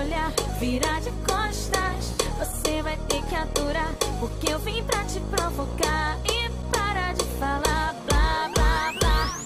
olhar, virar de costas. Você vai ter que aturar, porque eu vim pra te provocar. E para de falar blá blá blá.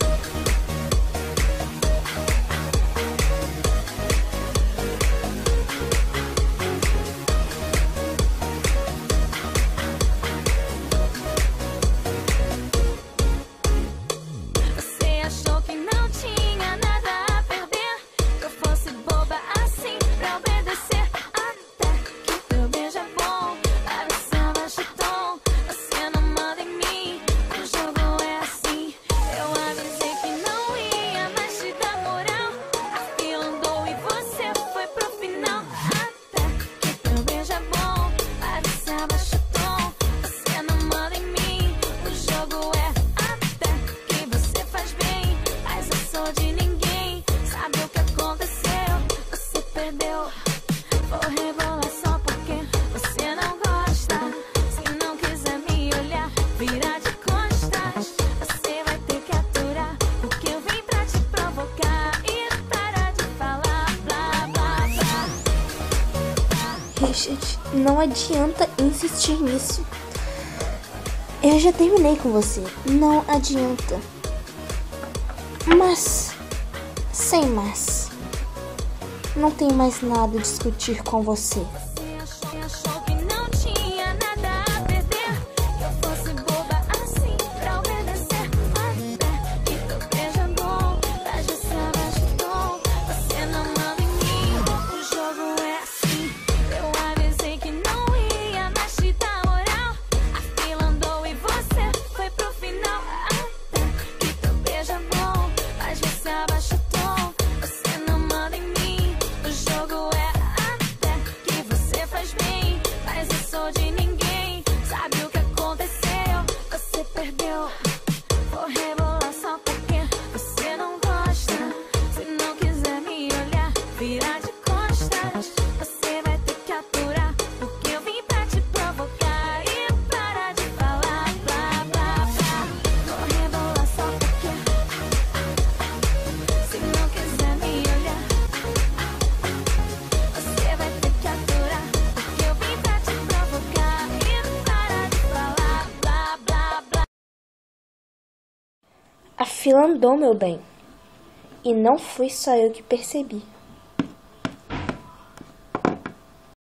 Você achou que não tinha nada a perder, que eu fosse boba assim pra obedecer. Até que teu beijo é bom, para você abaixa o tom. Você não manda em mim, o jogo é assim. Eu avisei que não ia mais te dar moral. A fila andou e você foi pro final. Até que teu beijo é bom, para você abaixa o tom. Você não manda em mim, o jogo é até que você faz bem, mas eu sou de ninguém. Sabe o que aconteceu? Você perdeu. Vou rebolar só porque você não gosta. Se não quiser me olhar, virar de costas. Você vai ter que aturar, porque eu vim pra te provocar. E parar de falar blá blá blá. Richard, não adianta insistir nisso. Eu já terminei com você. Não adianta. Mas, sem mais, não tenho mais nada a discutir com você. Você achou que não tinha nada a perder, que eu fosse boba assim pra obedecer. Até que teu beijo é bom, mas você abaixa o tom. Você não manda em mim, o jogo é assim. Eu avisei que não ia mais te dar moral. A fila andou e você foi pro final. Até que teu beijo é bom, mas você abaixa o tom. Você não manda em mim, o jogo é até que você faz bem, mas eu sou de ninguém. Sabe o que aconteceu? Você perdeu. Vou rebolar só porque você não gosta. Se não quiser me olhar, virar de costas. Você vai ter que aturar, porque eu vim pra te provocar. E parar de falar blá blá blá. Vou rebolar só porque se não quiser me olhar, você vai ter que aturar, porque eu vim pra te provocar. E parar de falar blá blá blá. A fila andou, meu bem. E não fui só eu que percebi.